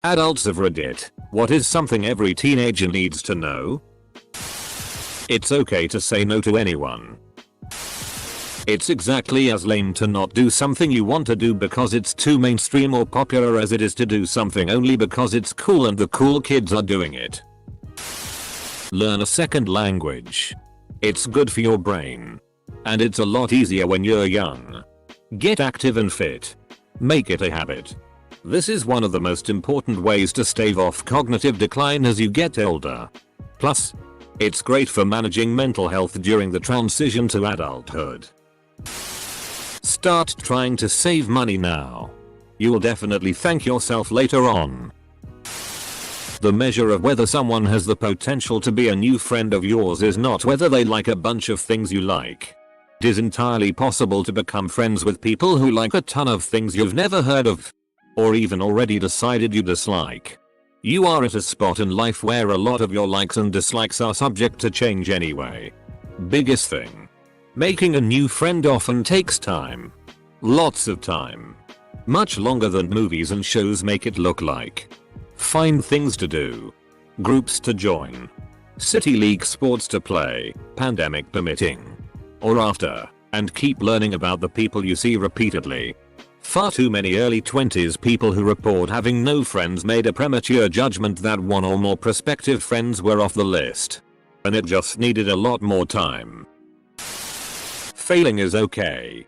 Adults of Reddit, what is something every teenager needs to know? It's okay to say no to anyone. It's exactly as lame to not do something you want to do because it's too mainstream or popular as it is to do something only because it's cool and the cool kids are doing it. Learn a second language. It's good for your brain. And it's a lot easier when you're young. Get active and fit. Make it a habit. This is one of the most important ways to stave off cognitive decline as you get older. Plus, it's great for managing mental health during the transition to adulthood. Start trying to save money now. You'll definitely thank yourself later on. The measure of whether someone has the potential to be a new friend of yours is not whether they like a bunch of things you like. It is entirely possible to become friends with people who like a ton of things you've never heard of, or even already decided you dislike. You are at a spot in life where a lot of your likes and dislikes are subject to change anyway. Biggest thing. Making a new friend often takes time. Lots of time. Much longer than movies and shows make it look like. Find things to do. Groups to join. City league sports to play, pandemic permitting. Or after, and keep learning about the people you see repeatedly. Far too many early 20s people who report having no friends made a premature judgment that one or more prospective friends were off the list. And it just needed a lot more time. Failing is okay.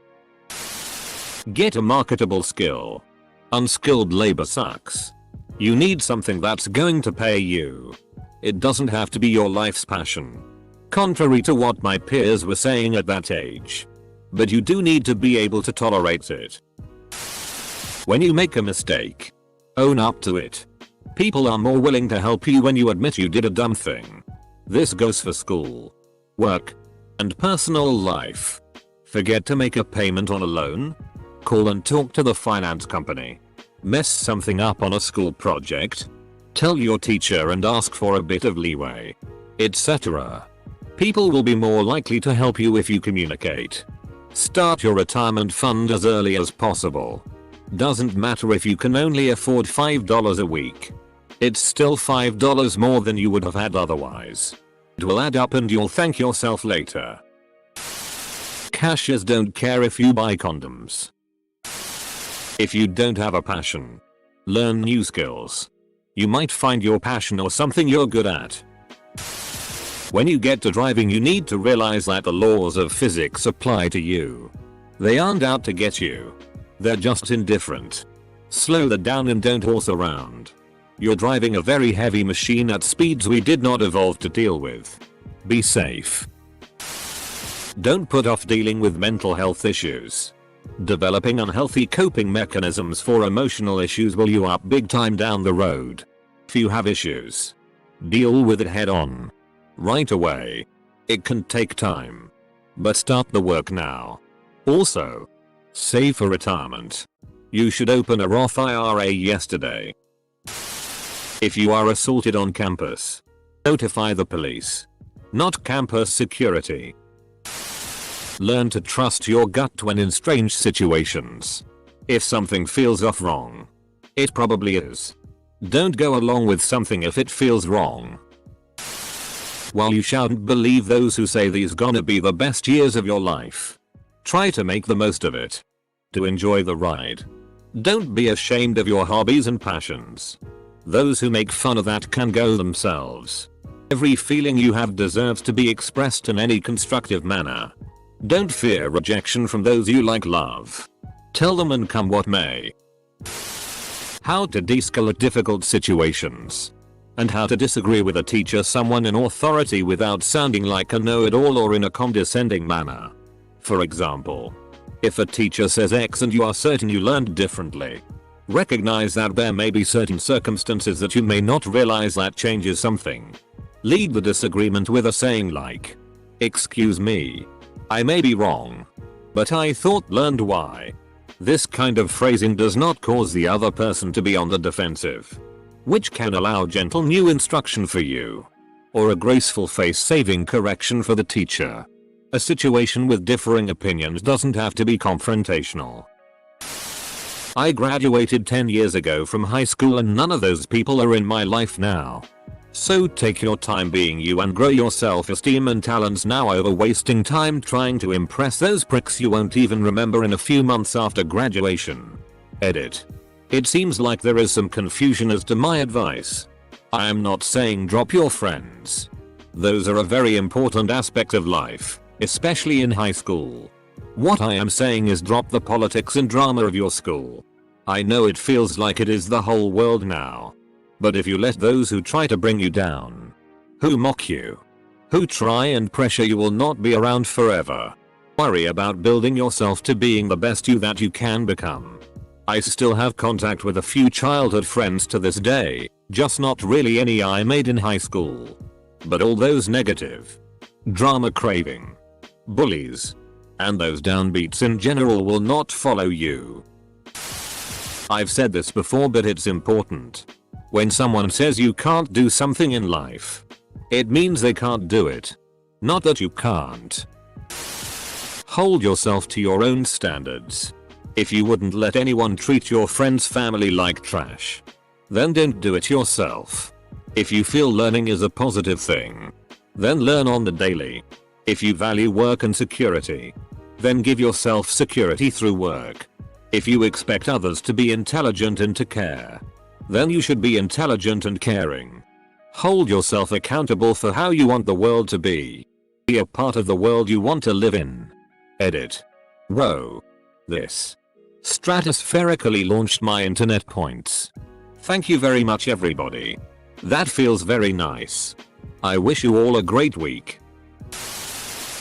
Get a marketable skill. Unskilled labor sucks. You need something that's going to pay you. It doesn't have to be your life's passion. Contrary to what my peers were saying at that age. But you do need to be able to tolerate it. When you make a mistake, own up to it. People are more willing to help you when you admit you did a dumb thing. This goes for school, work, and personal life. Forget to make a payment on a loan? Call and talk to the finance company. Mess something up on a school project? Tell your teacher and ask for a bit of leeway, etc. People will be more likely to help you if you communicate. Start your retirement fund as early as possible. Doesn't matter if you can only afford $5 a week. It's still $5 more than you would have had otherwise. It will add up and you'll thank yourself later. Cashiers don't care if you buy condoms. If you don't have a passion, learn new skills. You might find your passion or something you're good at. When you get to driving, you need to realize that the laws of physics apply to you. They aren't out to get you. They're just indifferent. Slow down and don't horse around. You're driving a very heavy machine at speeds we did not evolve to deal with. Be safe. Don't put off dealing with mental health issues. Developing unhealthy coping mechanisms for emotional issues will you up big time down the road. If you have issues, deal with it head on. Right away. It can take time. But start the work now. Also, save for retirement. You should open a Roth IRA yesterday. If you are assaulted on campus, notify the police. Not campus security. Learn to trust your gut when in strange situations. If something feels off wrong, it probably is. Don't go along with something if it feels wrong. While you shouldn't believe those who say these gonna be the best years of your life, try to make the most of it. To enjoy the ride. Don't be ashamed of your hobbies and passions. Those who make fun of that can go themselves. Every feeling you have deserves to be expressed in any constructive manner. Don't fear rejection from those you like love. Tell them and come what may. How to de-escalate difficult situations. And how to disagree with a teacher, someone in authority, without sounding like a know-it-all or in a condescending manner. For example, if a teacher says X and you are certain you learned differently, recognize that there may be certain circumstances that you may not realize that changes something. Lead the disagreement with a saying like, "Excuse me, I may be wrong, but I thought learned Y." This kind of phrasing does not cause the other person to be on the defensive, which can allow gentle new instruction for you, or a graceful face-saving correction for the teacher. A situation with differing opinions doesn't have to be confrontational. I graduated 10 years ago from high school and none of those people are in my life now. So take your time being you and grow your self-esteem and talents now over wasting time trying to impress those pricks you won't even remember in a few months after graduation. Edit. It seems like there is some confusion as to my advice. I am not saying drop your friends. Those are a very important aspect of life, especially in high school. What I am saying is drop the politics and drama of your school. I know it feels like it is the whole world now. But if you let those who try to bring you down, who mock you, who try and pressure you will not be around forever. Worry about building yourself to being the best you that you can become. I still have contact with a few childhood friends to this day, just not really any I made in high school. But all those negative, drama craving, bullies, and those downbeats in general will not follow you. I've said this before but it's important. When someone says you can't do something in life, it means they can't do it. Not that you can't. Hold yourself to your own standards. If you wouldn't let anyone treat your friend's family like trash, then don't do it yourself. If you feel learning is a positive thing, then learn on the daily. If you value work and security, then give yourself security through work. If you expect others to be intelligent and to care, then you should be intelligent and caring. Hold yourself accountable for how you want the world to be. Be a part of the world you want to live in. Edit. Whoa. This stratospherically launched my internet points. Thank you very much everybody. That feels very nice. I wish you all a great week.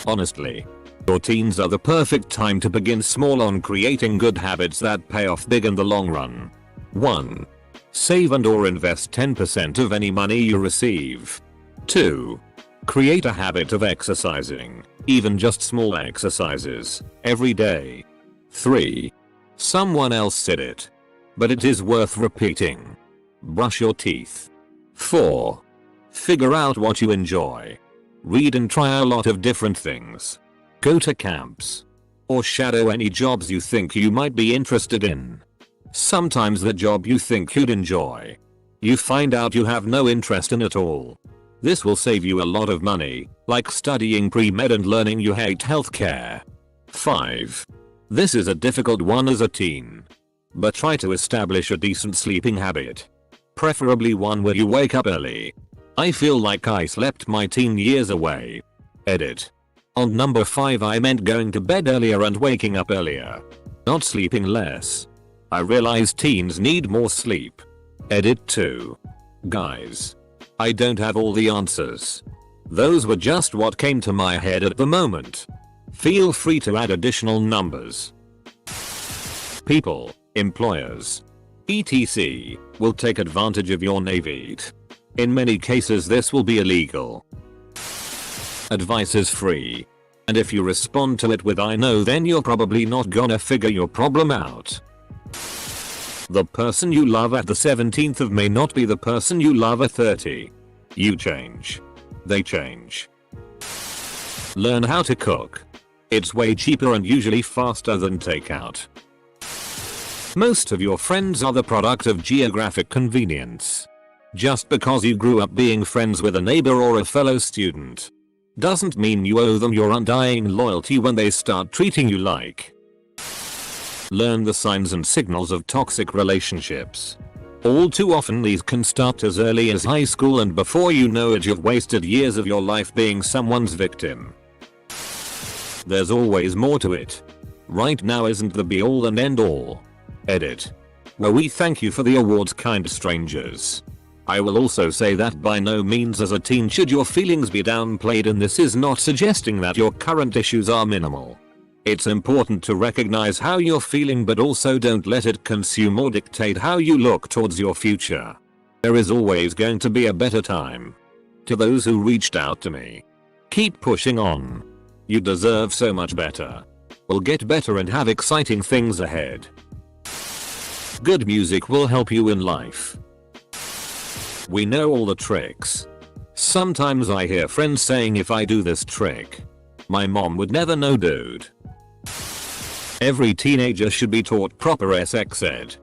Honestly, your teens are the perfect time to begin small on creating good habits that pay off big in the long run. 1. Save and or invest 10% of any money you receive. 2. Create a habit of exercising, even just small exercises, every day. 3. Someone else said it, but it is worth repeating. Brush your teeth. 4. Figure out what you enjoy. Read and try a lot of different things. Go to camps. Or shadow any jobs you think you might be interested in. Sometimes the job you think you'd enjoy, you find out you have no interest in at all. This will save you a lot of money, like studying pre-med and learning you hate healthcare. 5. This is a difficult one as a teen. But try to establish a decent sleeping habit. Preferably one where you wake up early. I feel like I slept my teen years away. Edit. On number 5 I meant going to bed earlier and waking up earlier. Not sleeping less. I realize teens need more sleep. Edit 2. Guys, I don't have all the answers. Those were just what came to my head at the moment. Feel free to add additional numbers. People, employers, etc. will take advantage of your NAVET. In many cases this will be illegal. Advice is free. And if you respond to it with I know then you're probably not gonna figure your problem out. The person you love at the 17th of May not be the person you love at 30. You change. They change. Learn how to cook. It's way cheaper and usually faster than takeout. Most of your friends are the product of geographic convenience. Just because you grew up being friends with a neighbor or a fellow student doesn't mean you owe them your undying loyalty when they start treating you like. Learn the signs and signals of toxic relationships. All too often these can start as early as high school and before you know it you've wasted years of your life being someone's victim. There's always more to it. Right now isn't the be all and end all. Edit. Well, we thank you for the awards, kind strangers. I will also say that by no means as a teen should your feelings be downplayed, and this is not suggesting that your current issues are minimal. It's important to recognize how you're feeling but also don't let it consume or dictate how you look towards your future. There is always going to be a better time. To those who reached out to me, keep pushing on. You deserve so much better. We'll get better and have exciting things ahead. Good music will help you in life. We know all the tricks. Sometimes I hear friends saying if I do this trick, my mom would never know, dude. Every teenager should be taught proper sex ed.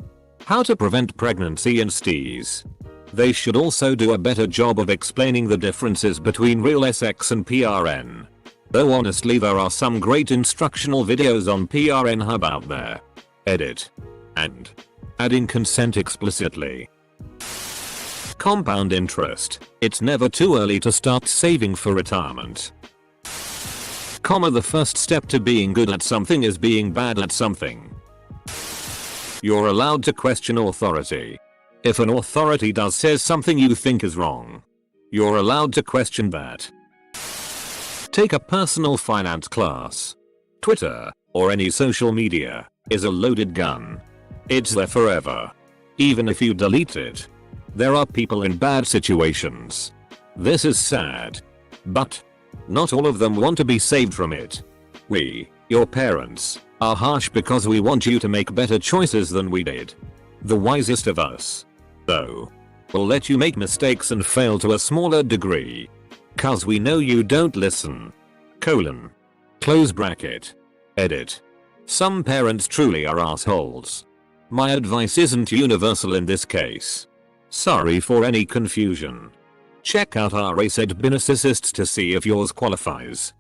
How to prevent pregnancy and STIs. They should also do a better job of explaining the differences between real sex and PRN. Though honestly there are some great instructional videos on PRN Hub out there. Edit. And adding consent explicitly. Compound interest. It's never too early to start saving for retirement. The first step to being good at something is being bad at something. You're allowed to question authority. If an authority says something you think is wrong, you're allowed to question that. Take a personal finance class. Twitter, or any social media, is a loaded gun. It's there forever. Even if you delete it. There are people in bad situations. This is sad. But not all of them want to be saved from it. We, your parents, are harsh because we want you to make better choices than we did. The wisest of us, though, will let you make mistakes and fail to a smaller degree. Cause we know you don't listen. Close bracket. Edit. Some parents truly are assholes. My advice isn't universal in this case. Sorry for any confusion. Check out our narcissists to see if yours qualifies.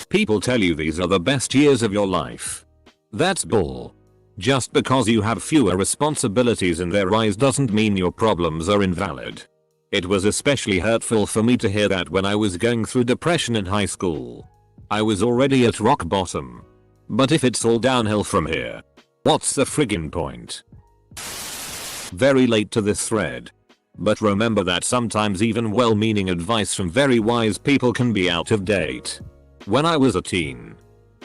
People tell you these are the best years of your life. That's bull. Just because you have fewer responsibilities in their eyes doesn't mean your problems are invalid. It was especially hurtful for me to hear that when I was going through depression in high school. I was already at rock bottom. But if it's all downhill from here, what's the friggin' point? Very late to this thread. But remember that sometimes even well-meaning advice from very wise people can be out of date. When I was a teen,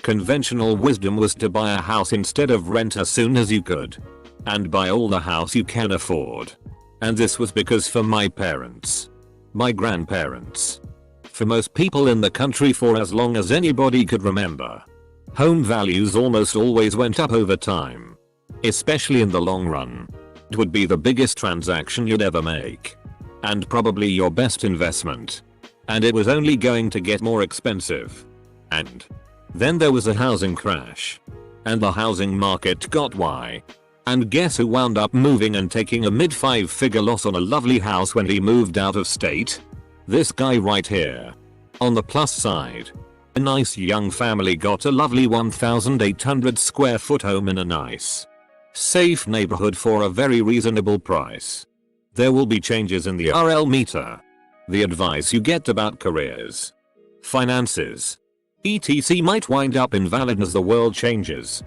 conventional wisdom was to buy a house instead of rent as soon as you could. And buy all the house you can afford. And this was because for my parents, my grandparents, for most people in the country for as long as anybody could remember, home values almost always went up over time. Especially in the long run. It would be the biggest transaction you'd ever make. And probably your best investment. And it was only going to get more expensive. And then there was a housing crash. And the housing market got Y. And guess who wound up moving and taking a mid-5-figure loss on a lovely house when he moved out of state? This guy right here. On the plus side, a nice young family got a lovely 1,800 square foot home in a nice, safe neighborhood for a very reasonable price. There will be changes in the RL meter. The advice you get about careers, finances, etc. might wind up invalid as the world changes.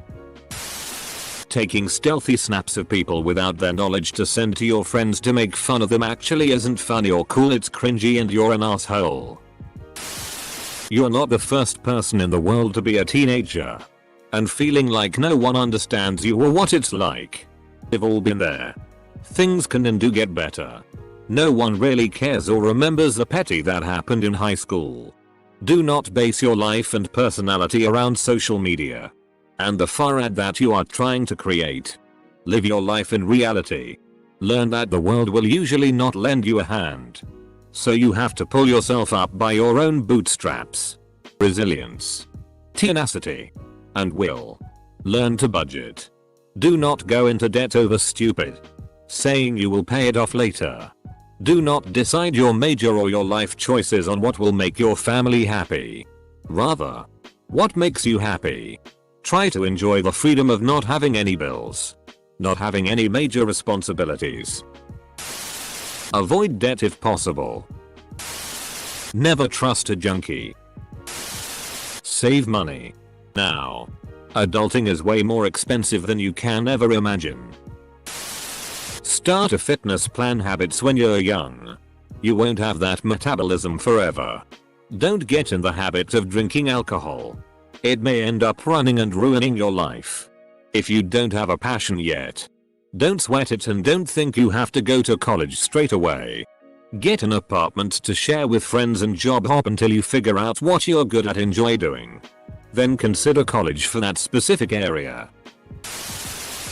Taking stealthy snaps of people without their knowledge to send to your friends to make fun of them actually isn't funny or cool, it's cringy and you're an asshole. You're not the first person in the world to be a teenager. And feeling like no one understands you or what it's like. We've all been there. Things can and do get better. No one really cares or remembers the petty that happened in high school. Do not base your life and personality around social media. And the farad that you are trying to create. Live your life in reality. Learn that the world will usually not lend you a hand. So you have to pull yourself up by your own bootstraps. Resilience. Tenacity. And will. Learn to budget. Do not go into debt over stupid saying you will pay it off later. Do not decide your major or your life choices on what will make your family happy. Rather, what makes you happy. Try to enjoy the freedom of not having any bills. Not having any major responsibilities. Avoid debt if possible. Never trust a junkie. Save money. Now. Adulting is way more expensive than you can ever imagine. Start a fitness plan habits when you're young. You won't have that metabolism forever. Don't get in the habit of drinking alcohol. It may end up running and ruining your life. If you don't have a passion yet, don't sweat it and don't think you have to go to college straight away. Get an apartment to share with friends and job hop until you figure out what you're good at, enjoy doing. Then consider college for that specific area.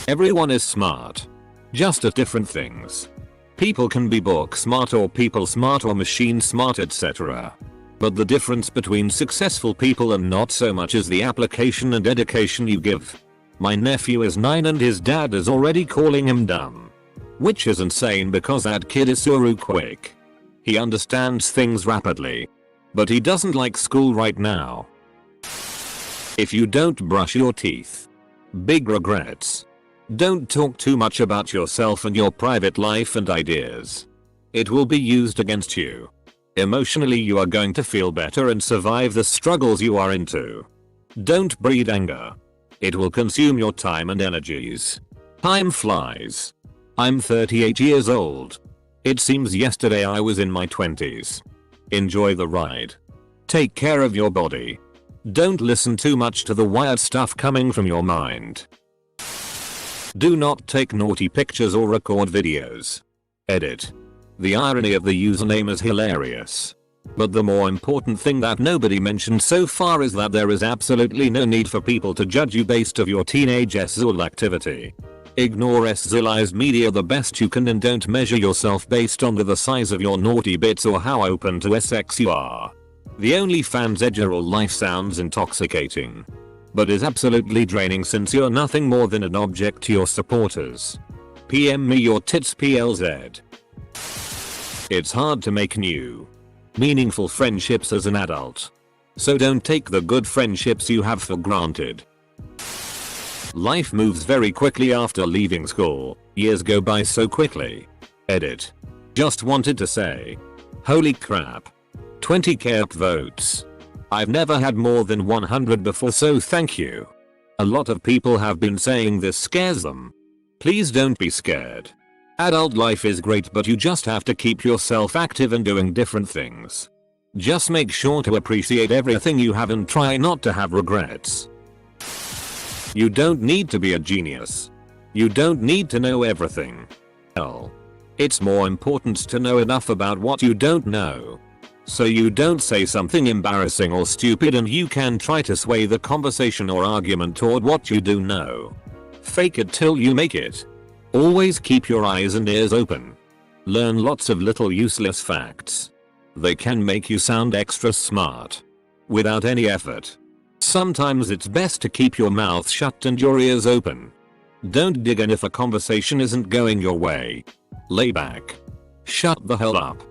Everyone is smart. Just at different things. People can be book smart or people smart or machine smart, etc. But the difference between successful people and not so much is the application and dedication you give. My nephew is 9 and his dad is already calling him dumb. Which is insane because that kid is so quick. He understands things rapidly. But he doesn't like school right now. If you don't brush your teeth. Big regrets. Don't talk too much about yourself and your private life and ideas. It will be used against you. Emotionally you are going to feel better and survive the struggles you are into. Don't breed anger. It will consume your time and energies. Time flies. I'm 38 years old. It seems yesterday I was in my 20s. Enjoy the ride. Take care of your body. Don't listen too much to the wired stuff coming from your mind. Do not take naughty pictures or record videos. Edit. The irony of the username is hilarious. But the more important thing that nobody mentioned so far is that there is absolutely no need for people to judge you based on your teenage SZUL activity. Ignore SZULized media the best you can and don't measure yourself based on the size of your naughty bits or how open to sex you are. The OnlyFans edgeral life sounds intoxicating. But is absolutely draining since you're nothing more than an object to your supporters. PM me your tits PLZ. It's hard to make new, meaningful friendships as an adult. So don't take the good friendships you have for granted. Life moves very quickly after leaving school. Years go by so quickly. Edit. Just wanted to say. Holy crap. 20k upvotes. I've never had more than 100 before, so thank you. A lot of people have been saying this scares them. Please don't be scared. Adult life is great, but you just have to keep yourself active and doing different things. Just make sure to appreciate everything you have and try not to have regrets. You don't need to be a genius. You don't need to know everything. Hell. It's more important to know enough about what you don't know. So you don't say something embarrassing or stupid and you can try to sway the conversation or argument toward what you do know. Fake it till you make it. Always keep your eyes and ears open. Learn lots of little useless facts. They can make you sound extra smart. Without any effort. Sometimes it's best to keep your mouth shut and your ears open. Don't dig in if a conversation isn't going your way. Lay back. Shut the hell up.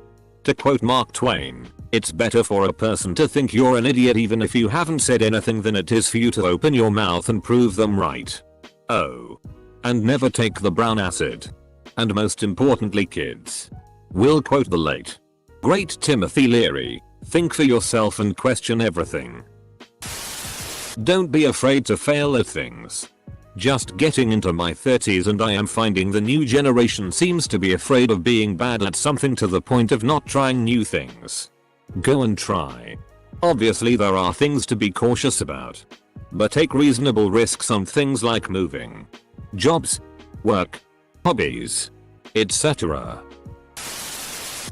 To quote Mark Twain, it's better for a person to think you're an idiot even if you haven't said anything than it is for you to open your mouth and prove them right. Oh. And never take the brown acid. And most importantly, kids. We'll quote the late, great Timothy Leary, think for yourself and question everything. Don't be afraid to fail at things. Just getting into my 30s and I am finding the new generation seems to be afraid of being bad at something to the point of not trying new things. Go and try. Obviously there are things to be cautious about. But take reasonable risks on things like moving, jobs, work, hobbies, etc.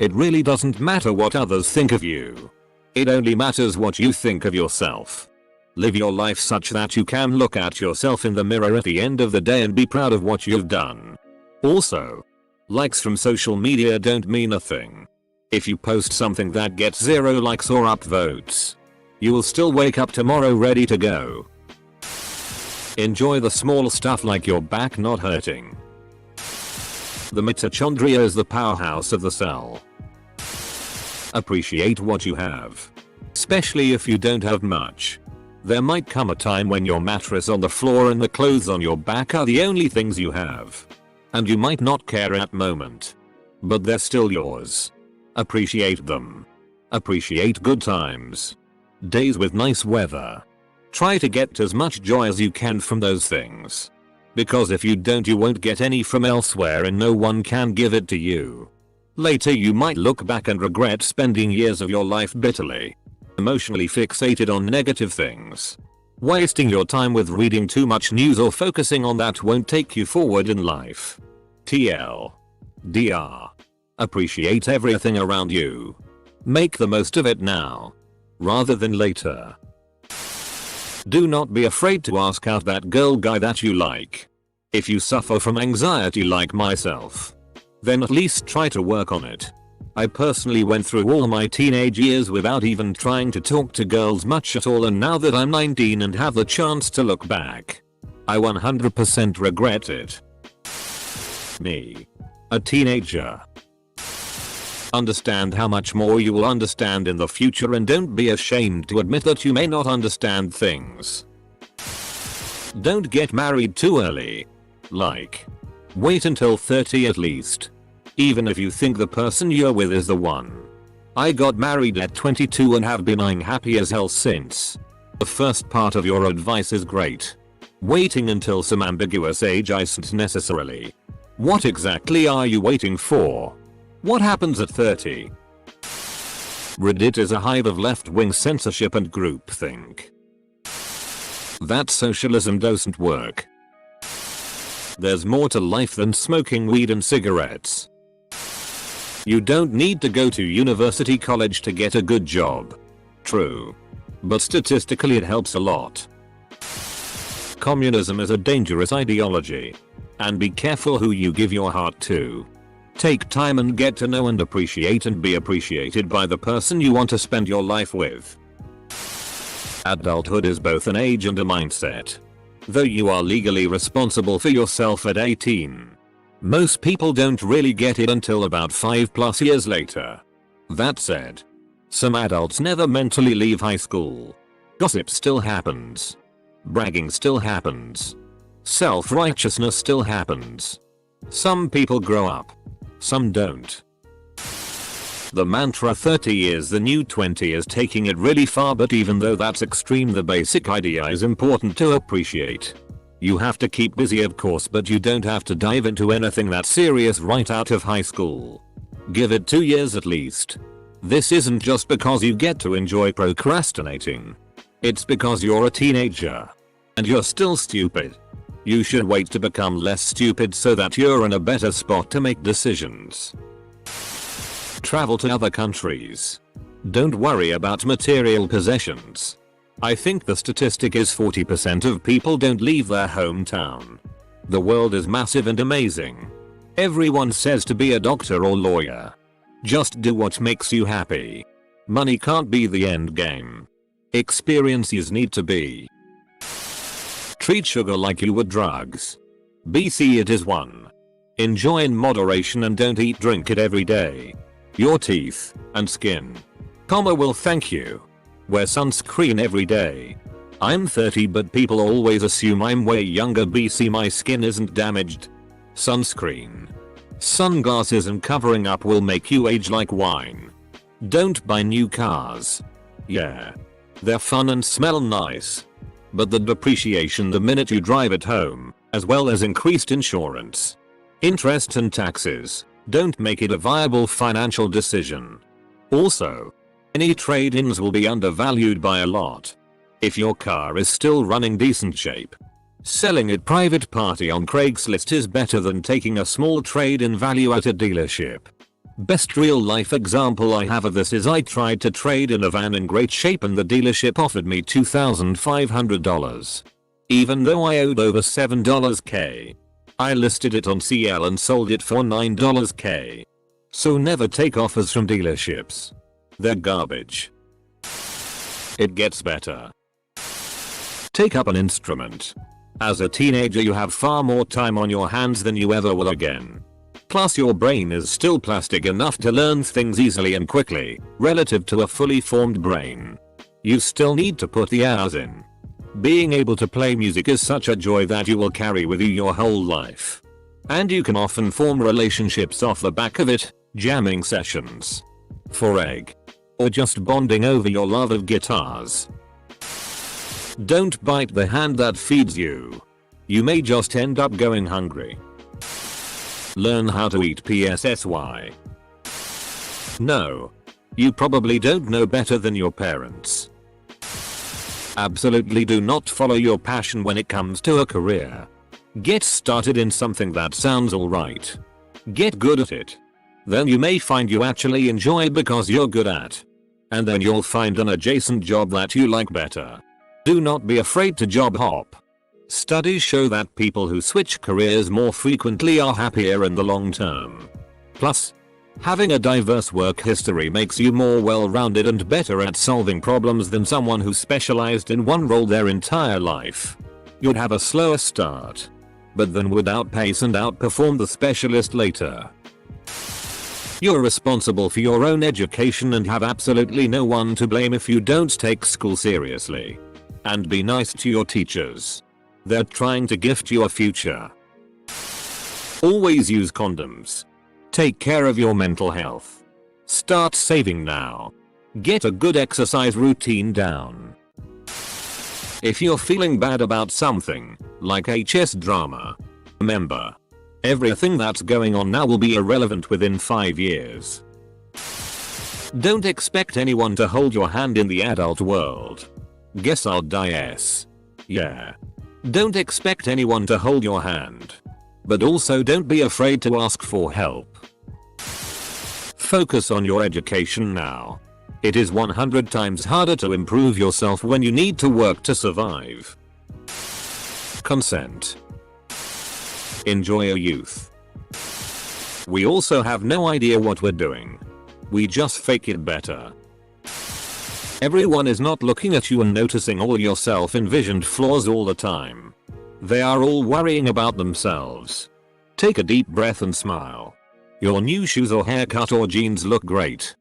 It really doesn't matter what others think of you. It only matters what you think of yourself. Live your life such that you can look at yourself in the mirror at the end of the day and be proud of what you've done. Also, likes from social media don't mean a thing. If you post something that gets 0 likes or upvotes, you will still wake up tomorrow ready to go. Enjoy the small stuff like your back not hurting. The mitochondria is the powerhouse of the cell. Appreciate what you have. Especially if you don't have much. There might come a time when your mattress on the floor and the clothes on your back are the only things you have. And you might not care at the moment. But they're still yours. Appreciate them. Appreciate good times. Days with nice weather. Try to get as much joy as you can from those things. Because if you don't, you won't get any from elsewhere and no one can give it to you. Later you might look back and regret spending years of your life bitterly, emotionally fixated on negative things. Wasting your time with reading too much news or focusing on that won't take you forward in life. TLDR. Appreciate everything around you. Make the most of it now, rather than later. Do not be afraid to ask out that girl guy that you like. If you suffer from anxiety like myself, then at least try to work on it. I personally went through all my teenage years without even trying to talk to girls much at all, and now that I'm 19 and have the chance to look back, I 100% regret it. Me. A teenager. Understand how much more you will understand in the future, and don't be ashamed to admit that you may not understand things. Don't get married too early. Like, wait until 30 at least. Even if you think the person you're with is the one. I got married at 22 and have been unhappy as hell since. The first part of your advice is great. Waiting until some ambiguous age isn't necessarily. What exactly are you waiting for? What happens at 30? Reddit is a hive of left-wing censorship and groupthink. That socialism doesn't work. There's more to life than smoking weed and cigarettes. You don't need to go to university college to get a good job. True. But statistically it helps a lot. Communism is a dangerous ideology. And be careful who you give your heart to. Take time and get to know and appreciate and be appreciated by the person you want to spend your life with. Adulthood is both an age and a mindset. Though you are legally responsible for yourself at 18. Most people don't really get it until about 5+ years later. That said, some adults never mentally leave high school. Gossip still happens. Bragging still happens. Self-righteousness still happens. Some people grow up. Some don't. The mantra 30 is the new 20 is taking it really far, but even though that's extreme, the basic idea is important to appreciate. You have to keep busy of course, but you don't have to dive into anything that serious right out of high school. Give it 2 years at least. This isn't just because you get to enjoy procrastinating. It's because you're a teenager. And you're still stupid. You should wait to become less stupid so that you're in a better spot to make decisions. Travel to other countries. Don't worry about material possessions. I think the statistic is 40% of people don't leave their hometown. The world is massive and amazing. Everyone says to be a doctor or lawyer. Just do what makes you happy. Money can't be the end game. Experiences need to be. Treat sugar like you would drugs. BC it is one. Enjoy in moderation and don't drink it every day. Your teeth and skin. Will thank you. Wear sunscreen every day. I'm 30 but people always assume I'm way younger. BC my skin isn't damaged. Sunscreen. Sunglasses and covering up will make you age like wine. Don't buy new cars. Yeah. They're fun and smell nice. But the depreciation the minute you drive it home, as well as increased insurance, interest and taxes, don't make it a viable financial decision. Also, any trade-ins will be undervalued by a lot. If your car is still running decent shape, selling it private party on Craigslist is better than taking a small trade-in value at a dealership. Best real life example I have of this is I tried to trade in a van in great shape and the dealership offered me $2,500. Even though I owed over $7k. I listed it on CL and sold it for $9k. So never take offers from dealerships. They're garbage. It gets better. Take up an instrument. As a teenager you have far more time on your hands than you ever will again. Plus your brain is still plastic enough to learn things easily and quickly, relative to a fully formed brain. You still need to put the hours in. Being able to play music is such a joy that you will carry with you your whole life. And you can often form relationships off the back of it, jamming sessions. For egg. Or just bonding over your love of guitars. Don't bite the hand that feeds you. You may just end up going hungry. Learn how to eat PSSY. No. You probably don't know better than your parents. Absolutely do not follow your passion when it comes to a career. Get started in something that sounds alright. Get good at it. Then you may find you actually enjoy it because you're good at. And then you'll find an adjacent job that you like better. Do not be afraid to job hop. Studies show that people who switch careers more frequently are happier in the long term. Plus, Having a diverse work history makes you more well-rounded and better at solving problems than someone who specialized in one role their entire life. You'd have a slower start, but then would outpace and outperform the specialist later. You're responsible for your own education and have absolutely no one to blame if you don't take school seriously. And be nice to your teachers. They're trying to gift you a future. Always use condoms. Take care of your mental health. Start saving now. Get a good exercise routine down. If you're feeling bad about something, like HS drama, remember, everything that's going on now will be irrelevant within 5 years. Don't expect anyone to hold your hand in the adult world. Guess I'll die yes. Yeah. Don't expect anyone to hold your hand. But also don't be afraid to ask for help. Focus on your education now. It is 100 times harder to improve yourself when you need to work to survive. Consent. Enjoy your youth. We also have no idea what we're doing. We just fake it better. Everyone is not looking at you and noticing all your self-envisioned flaws all the time. They are all worrying about themselves. Take a deep breath and smile. Your new shoes or haircut or jeans look great.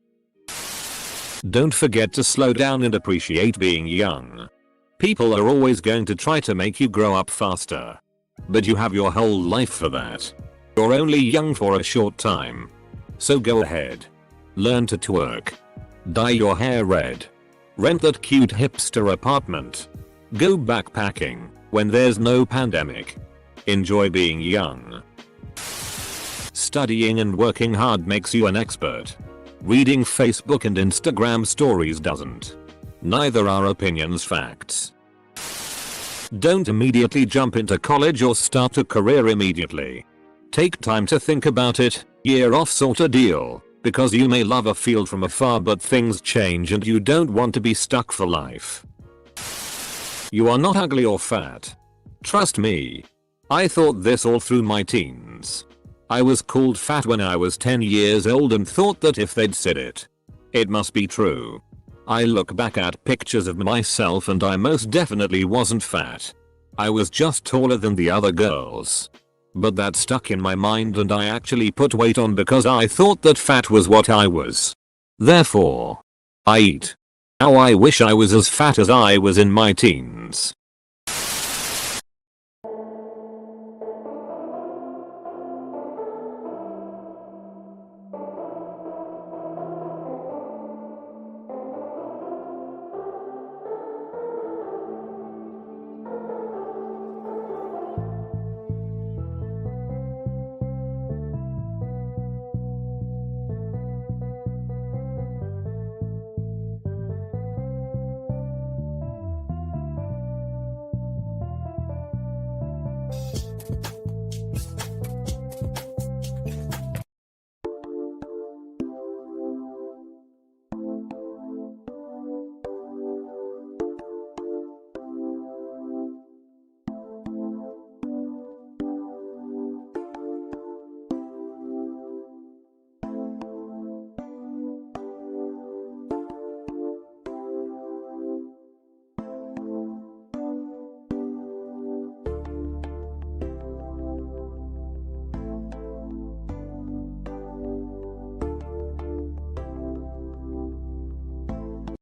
Don't forget to slow down and appreciate being young. People are always going to try to make you grow up faster. But you have your whole life for that. You're only young for a short time. So go ahead. Learn to twerk. Dye your hair red. Rent that cute hipster apartment. Go backpacking when there's no pandemic. Enjoy being young. Studying and working hard makes you an expert. Reading Facebook and Instagram stories doesn't. Neither are opinions facts. Don't immediately jump into college or start a career immediately. Take time to think about it, year off sort of deal, because you may love a field from afar but things change and you don't want to be stuck for life. You are not ugly or fat. Trust me. I thought this all through my teens. I was called fat when I was 10 years old and thought that if they'd said it, it must be true. I look back at pictures of myself and I most definitely wasn't fat. I was just taller than the other girls. But that stuck in my mind and I actually put weight on because I thought that fat was what I was. Therefore, I eat. Now I wish I was as fat as I was in my teens.